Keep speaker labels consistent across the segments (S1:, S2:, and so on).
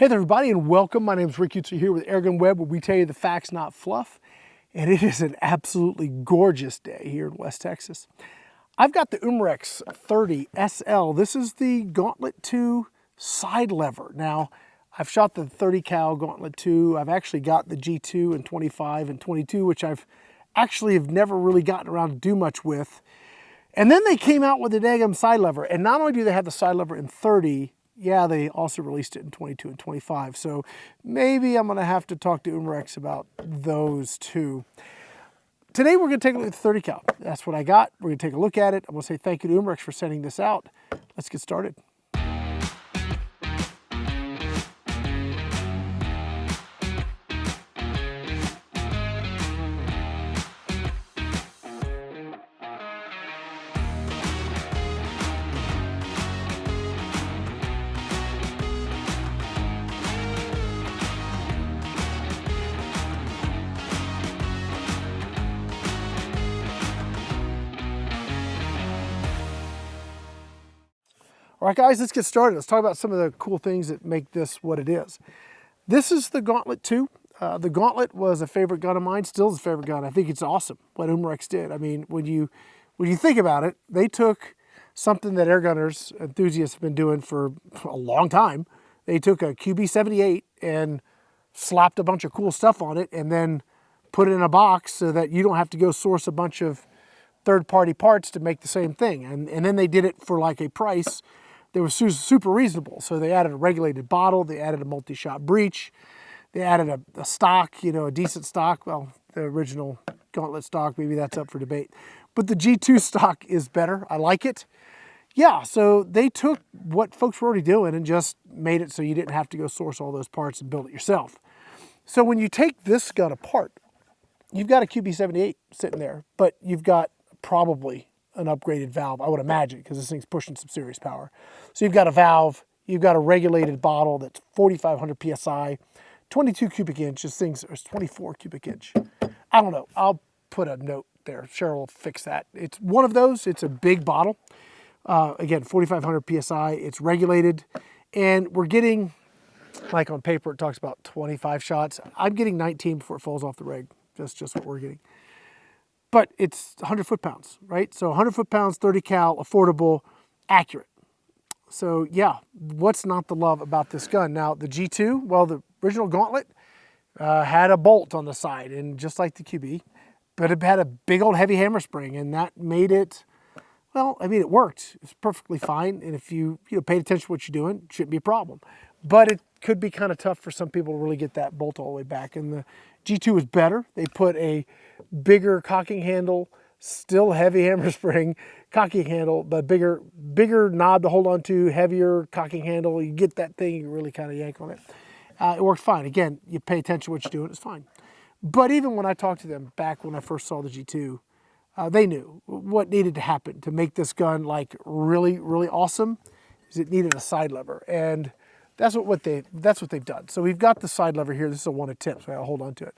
S1: Hey there everybody and welcome. My name is Rick Utzer here with AirgunWeb, where we tell you the facts, not fluff. And it is an absolutely gorgeous day here in West Texas. I've got the Umarex 30 SL. This is the Gauntlet 2 side lever. Now, I've shot the 30 cal Gauntlet 2. I've actually got the G2 and 25 and 22, which I've actually have never really gotten around to do much with. And then they came out with the daggum side lever. And not only do they have the side lever in 30, yeah, they also released it in 22 and 25. So maybe I'm gonna have to talk to Umarex about those two. Today we're gonna take a look at the 30 cal. That's what I got. We're gonna take a look at it. I'm gonna say thank you to Umarex for sending this out. Let's get started. All right, guys, let's get started. Let's talk about some of the cool things that make this what it is. This is the Gauntlet 2. The Gauntlet was a favorite gun of mine, still is a favorite gun. I think it's awesome what Umarex did. I mean, when you think about it, they took something that airgunners, enthusiasts have been doing for a long time. They took a QB78 and slapped a bunch of cool stuff on it and then put it in a box so that you don't have to go source a bunch of third-party parts to make the same thing. And then they did it for like a price that was super reasonable. So they added a regulated bottle, they added a multi-shot breech, they added a stock, you know, a decent stock. Well, the original Gauntlet stock, maybe that's up for debate. But the G2 stock is better. I like it. Yeah, so they took what folks were already doing and just made it so you didn't have to go source all those parts and build it yourself. So when you take this gun apart, you've got a QB78 sitting there, but you've got probably an upgraded valve, I would imagine, because this thing's pushing some serious power. So you've got a valve, you've got a regulated bottle that's 4,500 PSI, 22 cubic inch. This thing's 24 cubic inch. I don't know. I'll put a note there. Cheryl will fix that. It's one of those. It's a big bottle. Again, 4,500 PSI. It's regulated. And we're getting, like on paper, it talks about 25 shots. I'm getting 19 before it falls off the rig. That's just what we're getting. But it's 100 foot-pounds, right? So 100 foot-pounds, 30 cal, affordable, accurate. So yeah, what's not to love about this gun? Now the G2, well, the original Gauntlet had a bolt on the side, and just like the QB, but it had a big old heavy hammer spring, and that made it, well, I mean, it worked. It's perfectly fine, and if you paid attention to what you're doing, it shouldn't be a problem. But it could be kind of tough for some people to really get that bolt all the way back, and the G2 is better. They put a bigger cocking handle, still heavy hammer spring, cocking handle, but bigger knob to hold on to, heavier cocking handle. You get that thing, you really kind of yank on it. It worked fine. Again, you pay attention to what you're doing, it's fine. But even when I talked to them back when I first saw the G2, they knew what needed to happen to make this gun like really, really awesome, is it needed a side lever. And that's what they've done. So we've got the side lever here. This is a one attempt, so I'll hold on to it.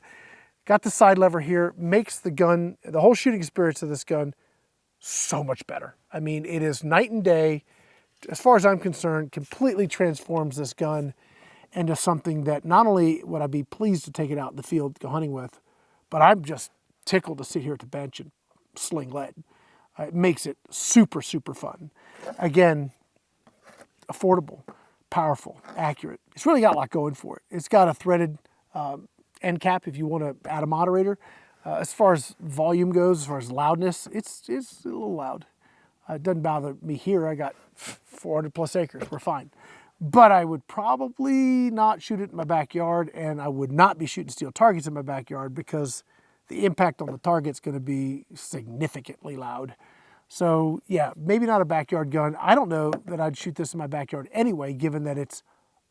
S1: Got the side lever here, makes the gun, the whole shooting experience of this gun so much better. I mean, it is night and day. As far as I'm concerned, completely transforms this gun into something that not only would I be pleased to take it out in the field to go hunting with, but I'm just tickled to sit here at the bench and sling lead. It makes it super, super fun. Again, affordable, powerful, accurate. It's really got a lot going for it. It's got a threaded end cap if you want to add a moderator. As far as volume goes, as far as loudness, it's a little loud. It doesn't bother me here. I got 400 plus acres. We're fine. But I would probably not shoot it in my backyard, and I would not be shooting steel targets in my backyard because the impact on the target's going to be significantly loud. So yeah, maybe not a backyard gun. I don't know that I'd shoot this in my backyard anyway, given that it's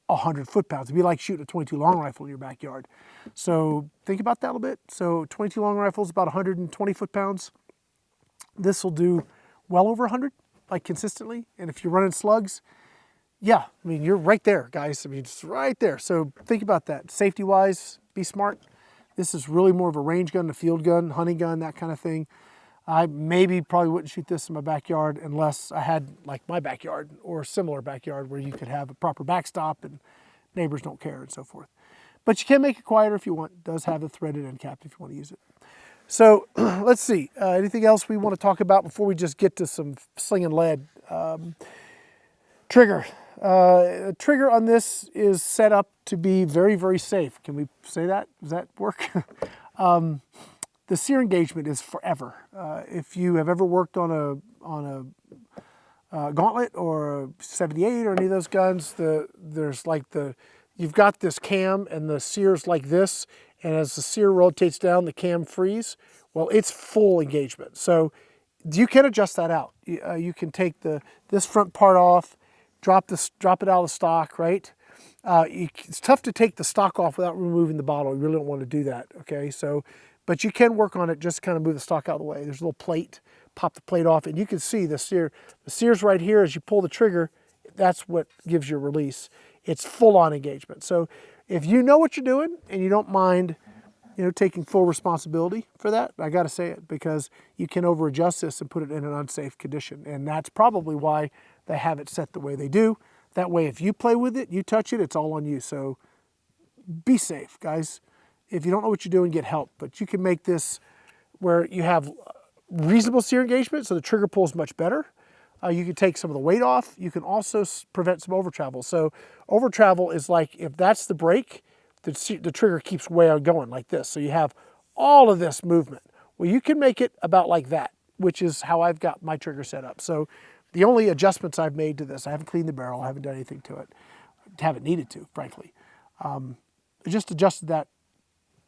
S1: 100 foot-pounds. It'd be like shooting a 22 long rifle in your backyard. So think about that a little bit. So 22 long rifles, about 120 foot-pounds. This will do well over 100, like consistently. And if you're running slugs, yeah, I mean, you're right there, guys. I mean, it's right there. So think about that. Safety-wise, be smart. This is really more of a range gun, a field gun, hunting gun, that kind of thing. I probably wouldn't shoot this in my backyard unless I had like my backyard or a similar backyard where you could have a proper backstop and neighbors don't care and so forth. But you can make it quieter if you want. It does have a threaded end cap if you want to use it. So let's see, anything else we want to talk about before we just get to some slinging lead? Trigger. Trigger on this is set up to be very, very safe. Can we say that? Does that work? The sear engagement is forever. If you have ever worked on a Gauntlet or a 78 or any of those guns, you've got this cam and the sear's like this, and as the sear rotates down, the cam frees. Well, it's full engagement. So you can adjust that out. You can take this front part off, drop it out of the stock, right? It's tough to take the stock off without removing the bottle. You really don't want to do that, okay? So, but you can work on it, just kind of move the stock out of the way. There's a little plate, pop the plate off, and you can see the sear. The sear's right here. As you pull the trigger, that's what gives you a release. It's full-on engagement. So if you know what you're doing and you don't mind, taking full responsibility for that, I got to say it, because you can over-adjust this and put it in an unsafe condition. And that's probably why they have it set the way they do. That way, if you play with it, you touch it, it's all on you. So be safe, guys. If you don't know what you're doing, get help. But you can make this where you have reasonable sear engagement, so the trigger pulls much better. You can take some of the weight off. You can also prevent some over travel. So over travel is like, if that's the brake, the trigger keeps way going like this. So you have all of this movement. Well, you can make it about like that, which is how I've got my trigger set up. So the only adjustments I've made to this, I haven't cleaned the barrel, I haven't done anything to it. Haven't needed to, frankly. I just adjusted that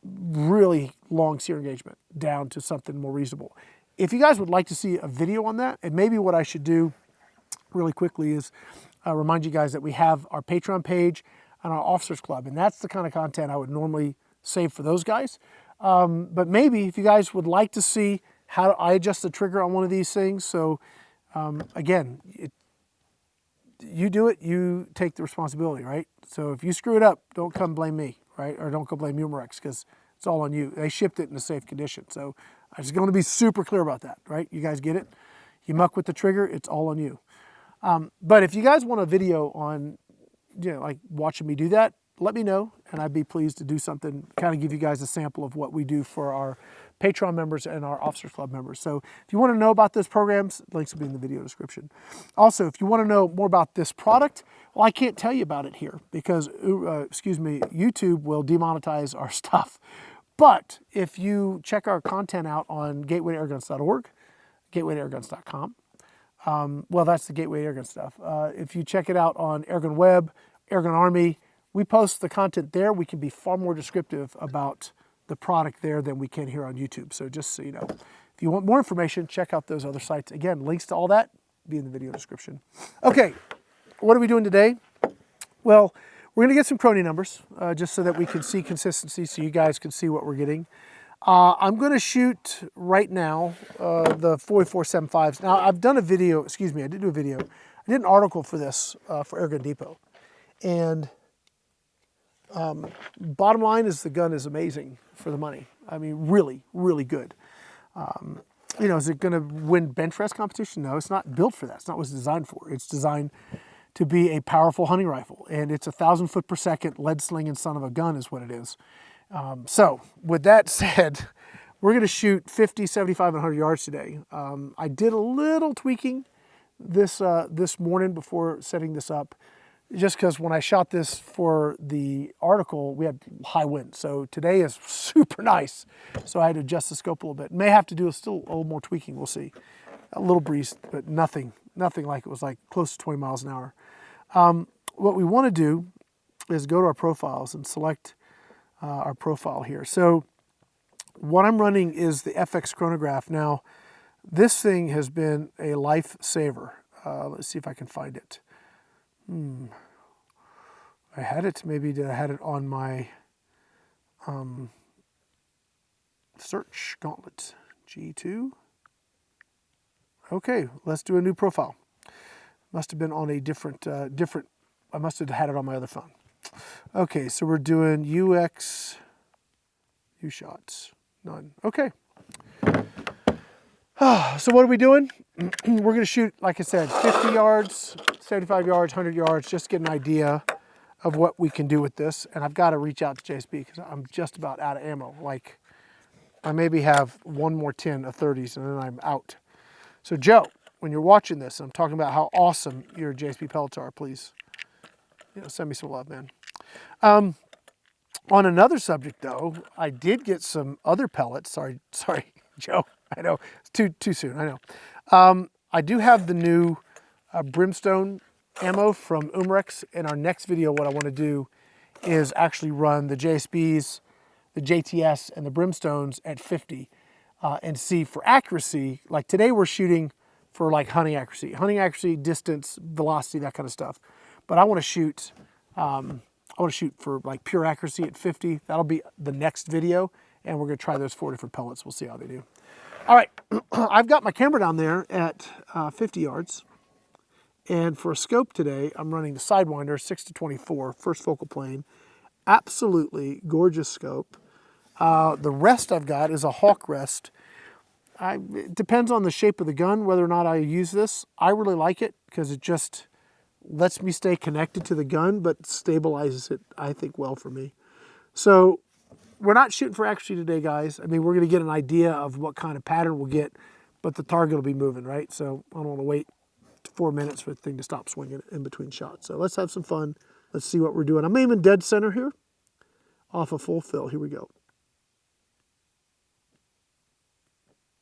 S1: really long sear engagement down to something more reasonable. If you guys would like to see a video on that, and maybe what I should do really quickly is remind you guys that we have our Patreon page and our Officers Club, and that's the kind of content I would normally save for those guys. But maybe if you guys would like to see how I adjust the trigger on one of these things, so again, you do it, you take the responsibility, right? So if you screw it up, don't come blame me, right? Or don't go blame Umarex, because it's all on you. They shipped it in a safe condition. So I'm just going to be super clear about that, right? You guys get it? You muck with the trigger, it's all on you. But if you guys want a video on, like watching me do that, let me know, and I'd be pleased to do something, kind of give you guys a sample of what we do for our Patreon members and our Officers Club members. So if you want to know about those programs, links will be in the video description. Also, if you want to know more about this product, well, I can't tell you about it here because, YouTube will demonetize our stuff. But if you check our content out on gatewaytoairguns.org, gatewaytoairguns.com, well, that's the Gateway Airgun stuff. If you check it out on AirgunWeb, Airgun Army, we post the content there. We can be far more descriptive about the product there than we can here on YouTube. So just so you know, if you want more information, check out those other sites. Again, links to all that be in the video description. Okay, what are we doing today? Well, we're going to get some crony numbers just so that we can see consistency, so you guys can see what we're getting. I'm going to shoot right now the 4475s. Now, I've done a video, I did do a video. I did an article for this for Airgun Depot. And bottom line is the gun is amazing for the money. I mean, really, really good. Is it going to win bench press competition? No, it's not built for that. It's not what it's designed for. It's designed to be a powerful hunting rifle. And it's 1,000 foot per second lead slinging son of a gun is what it is. So with that said, we're going to shoot 50, 75, and 100 yards today. I did a little tweaking this morning before setting this up, just because when I shot this for the article, we had high wind. So today is super nice. So I had to adjust the scope a little bit. May have to do still a little more tweaking, we'll see. A little breeze, but nothing like it was like close to 20 miles an hour. What we want to do is go to our profiles and select our profile here. So what I'm running is the FX chronograph. Now, this thing has been a lifesaver. Let's see if I can find it. I had it, maybe I had it on my search gauntlet, G2. Okay, let's do a new profile. Must have been on a different, I must have had it on my other phone. Okay, so we're doing UX, U-shots, none. Okay. So what are we doing? We're going to shoot, like I said, 50 yards, 75 yards, 100 yards, just to get an idea of what we can do with this. And I've got to reach out to JSB because I'm just about out of ammo. Like, I maybe have one more tin of 30s and then I'm out. So Joe, when you're watching this, and I'm talking about how awesome your JSB pellets are, please, send me some love, man. On another subject though, I did get some other pellets. Sorry, Joe. I know it's too soon. I know. I do have the new brimstone ammo from Umarex. In our next video, what I want to do is actually run the JSBs, the JTS, and the brimstones at 50 and see for accuracy. Like today, we're shooting for like hunting accuracy, distance, velocity, that kind of stuff. But I want to shoot. I want to shoot for like pure accuracy at 50. That'll be the next video, and we're going to try those 4 different pellets. We'll see how they do. All right, I've got my camera down there at 50 yards, and for a scope today, I'm running the Sidewinder 6-24, first focal plane. Absolutely gorgeous scope. The rest I've got is a Hawk rest. It depends on the shape of the gun, whether or not I use this. I really like it because it just lets me stay connected to the gun, but stabilizes it, I think, well for me. So we're not shooting for accuracy today, guys. I mean, we're going to get an idea of what kind of pattern we'll get, but the target will be moving, right? So I don't want to wait 4 minutes for the thing to stop swinging in between shots. So let's have some fun. Let's see what we're doing. I'm aiming dead center here off a full fill. Here we go.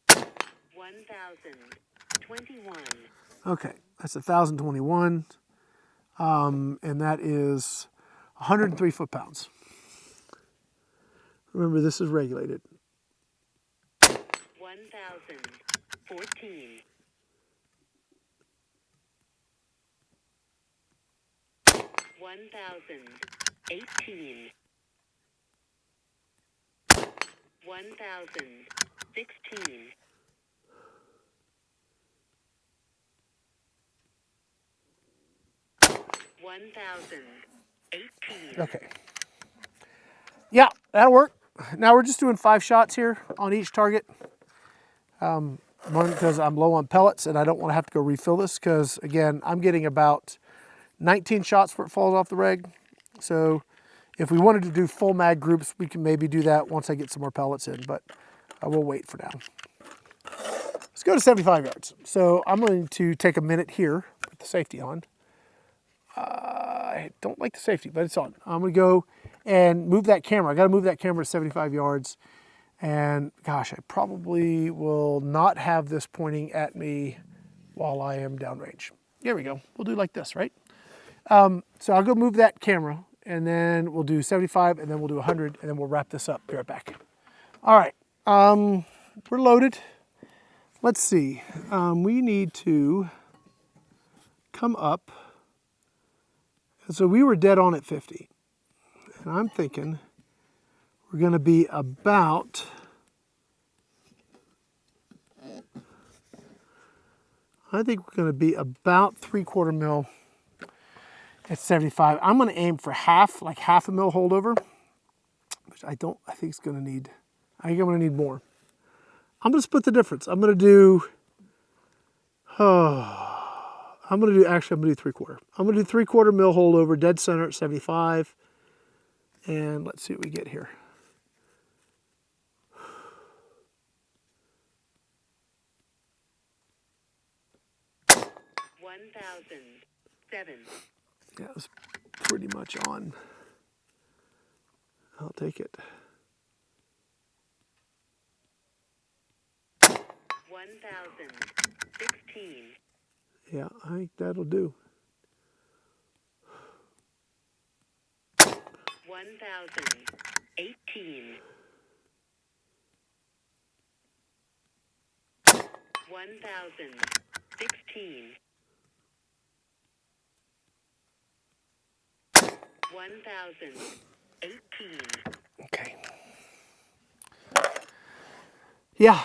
S2: 1,021.
S1: Okay, that's 1,021. And that is 103 foot-pounds. Remember, this is regulated.
S2: 1,014. 1,018. 1,016. 1,018.
S1: Okay. Yeah, that'll work. Now we're just doing 5 shots here on each target. One, because I'm low on pellets and I don't want to have to go refill this because, again, I'm getting about 19 shots before it falls off the reg. So if we wanted to do full mag groups, we can maybe do that once I get some more pellets in, but I will wait for now. Let's go to 75 yards. So I'm going to take a minute here, put the safety on. I don't like the safety, but it's on. I'm going to go and move that camera. I got to move that camera to 75 yards. And gosh, I probably will not have this pointing at me while I am downrange. There we go. We'll do like this, right? So I'll go move that camera and then we'll do 75 and then we'll do 100 and then we'll wrap this up. Be right back. All right. We're loaded. Let's see. We need to come up. So we were dead on at 50. And I'm thinking we're going to be about, I think we're going to be about 3/4 mil at 75. I'm going to aim for half, like half a mil holdover, which I think it's going to need, I think I'm going to need more. I'm going to split the difference. I'm going to do, I'm going to do 3/4. I'm going to do 3/4 mil holdover, dead center at 75. And let's see what we get here.
S2: $1,007.
S1: That was pretty much on. I'll take it.
S2: 1,016.
S1: Yeah, I think that'll do.
S2: 1,018. 1,016. 1,018.
S1: Okay. Yeah,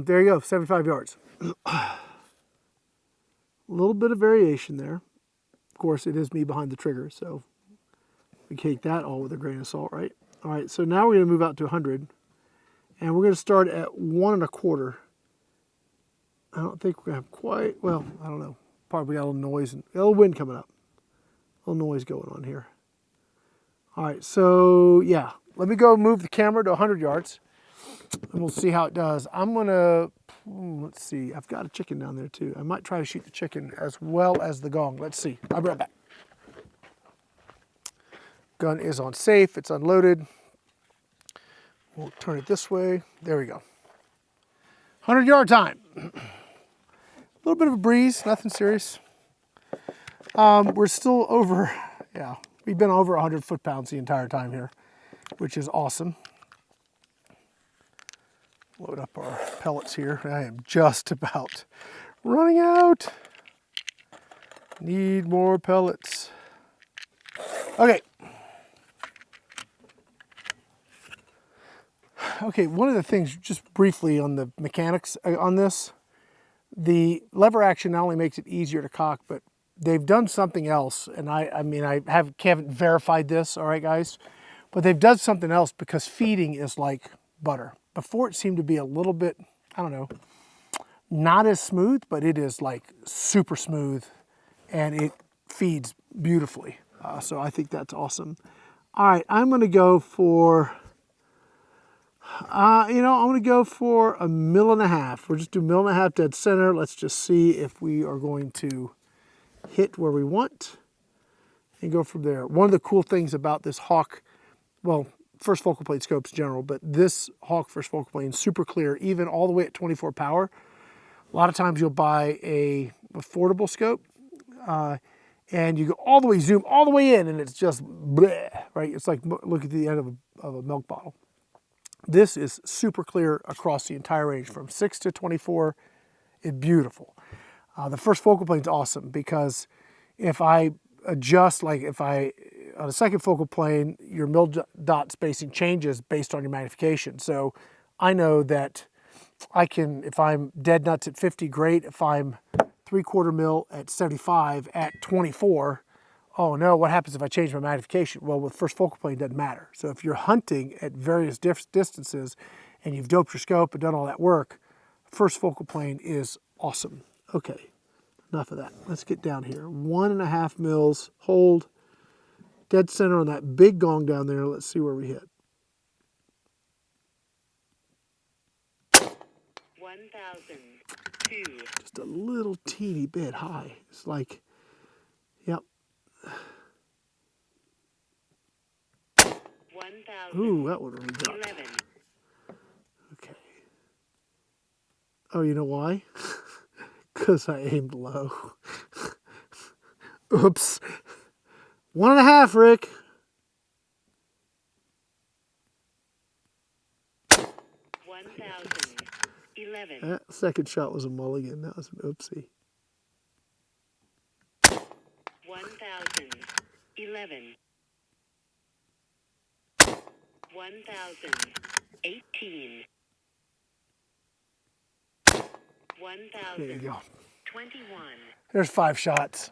S1: there you go, 75 yards. A little bit of variation there. Of course, it is me behind the trigger, so we take that all with a grain of salt, right? All right, so now we're going to move out to 100, and we're going to start at 1 1/4. I don't think we're going to have quite, well, I don't know. Probably got a little noise and a little wind coming up. A little noise going on here. All right, so yeah, let me go move the camera to 100 yards and we'll see how it does. I'm gonna, let's see, I've got a chicken down there too. I might try to shoot the chicken as well as the gong. Let's see, I'll be right back. Gun is on safe, it's unloaded. We'll turn it this way, there we go. 100-yard time. A little bit of a breeze, nothing serious. We're still over, yeah, we've been over 100 foot-pounds the entire time here, which is awesome. Load up our pellets here. I am just about running out. Need more pellets. Okay. Okay, one of the things, just briefly on the mechanics on this, the lever action not only makes it easier to cock, but they've done something else, and I mean, I haven't verified this, all right, guys, but they've done something else because feeding is like butter. Before it seemed to be a little bit, I don't know, not as smooth, but it is like super smooth, and it feeds beautifully. So I think that's awesome. All right, I'm gonna go for, I'm gonna go for 1.5 mils. We'll just do 1.5 mils dead center. Let's just see if we are going to hit where we want and go from there. One of the cool things about this Hawk, well, first focal plane scopes in general, but this Hawk first focal plane, super clear, even all the way at 24 power. A lot of times you'll buy a affordable scope and you go all the way, zoom all the way in, and it's just bleh, right? It's like look at the end of a milk bottle. This is super clear across the entire range from 6 to 24. It's beautiful. The first focal plane is awesome because if I adjust, like if I, on a second focal plane, your mil dot spacing changes based on your magnification. So I know that I can, if I'm dead nuts at 50, great. If I'm 3/4 mil at 75 at 24, oh no, what happens if I change my magnification? Well, with first focal plane, it doesn't matter. So if you're hunting at various distances and you've doped your scope and done all that work, first focal plane is awesome. Okay, enough of that. Let's get down here. 1.5 mils, hold, dead center on that big gong down there. Let's see where we hit.
S2: 1,002.
S1: Just a little teeny bit high. It's like, yep.
S2: 1,011.
S1: Ooh, that one really dropped. Okay. Oh, you know why? Because I aimed low. Oops. 1.5, Rick.
S2: 1,011.
S1: That second shot was a mulligan. That was an oopsie.
S2: 1,011. 1,018.
S1: There you go.
S2: 1,021.
S1: There's 5 shots.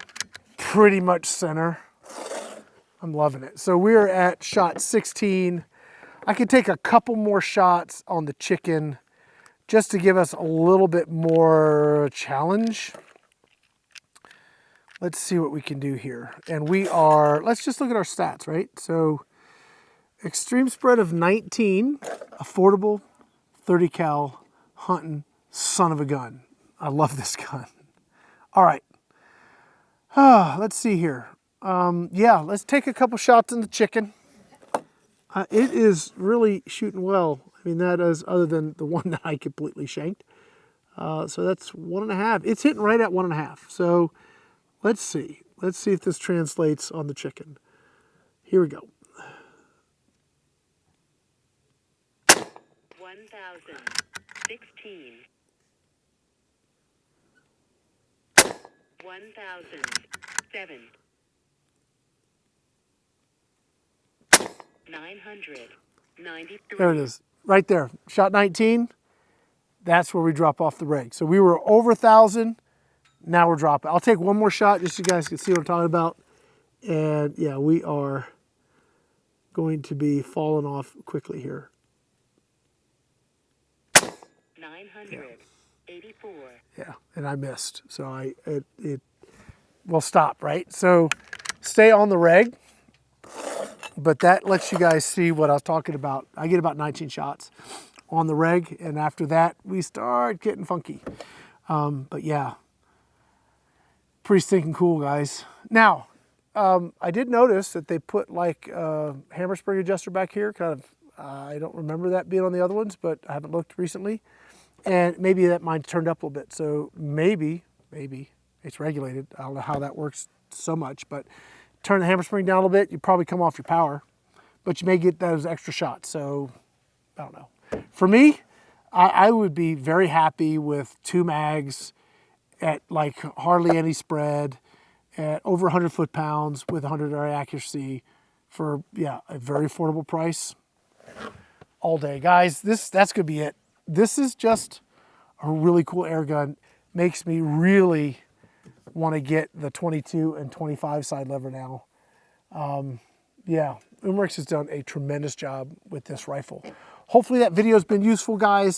S1: Pretty much center. I'm loving it. So we're at shot 16. I could take a couple more shots on the chicken just to give us a little bit more challenge. Let's see what we can do here. And we are, let's just look at our stats, right? So extreme spread of 19, affordable, 30 cal, hunting, son of a gun. I love this gun. All right. Let's see here. Yeah, let's take a couple shots in the chicken. It is really shooting well. I mean, that is, other than the one that I completely shanked. So that's 1.5. It's hitting right at 1.5. So let's see. Let's see if this translates on the chicken. Here we go.
S2: 1,016. 1,007. 993.
S1: There it is. Right there. Shot 19. That's where we drop off the rig. So we were over 1,000. Now we're dropping. I'll take one more shot just so you guys can see what I'm talking about. And yeah, we are going to be falling off quickly here.
S2: 984.
S1: Yeah, and I missed. So it will stop, right? So stay on the reg. But that lets you guys see what I was talking about. I get about 19 shots on the reg, and after that, we start getting funky. But yeah, pretty stinking cool, guys. Now, I did notice that they put like a hammer spring adjuster back here. Kind of, I don't remember that being on the other ones, but I haven't looked recently. And maybe that mine turned up a little bit. So maybe it's regulated. I don't know how that works so much, but turn the hammer spring down a little bit, you probably come off your power, but you may get those extra shots. So I don't know. For me, I would be very happy with 2 mags at like hardly any spread at over 100 foot-pounds with 100 yard accuracy for, yeah, a very affordable price all day. Guys, that's gonna be it. This is just a really cool air gun. Makes me really want to get the 22 and 25 side lever now. Yeah, Umarex has done a tremendous job with this rifle. Hopefully that video has been useful, guys.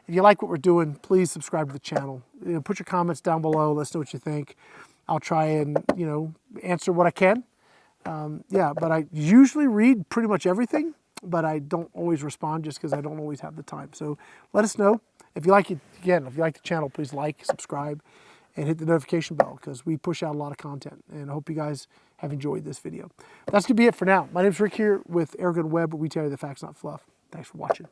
S1: If you like what we're doing, please subscribe to the channel. You know, put your comments down below. Let us know what you think. I'll try and, you know, answer what I can. Yeah, but I usually read pretty much everything, but I don't always respond just because I don't always have the time. So let us know. If you like it, again, if you like the channel, please like, subscribe, and hit the notification bell because we push out a lot of content. And I hope you guys have enjoyed this video. That's going to be it for now. My name's Rick here with AirgunWeb, where we tell you the facts, not fluff. Thanks for watching.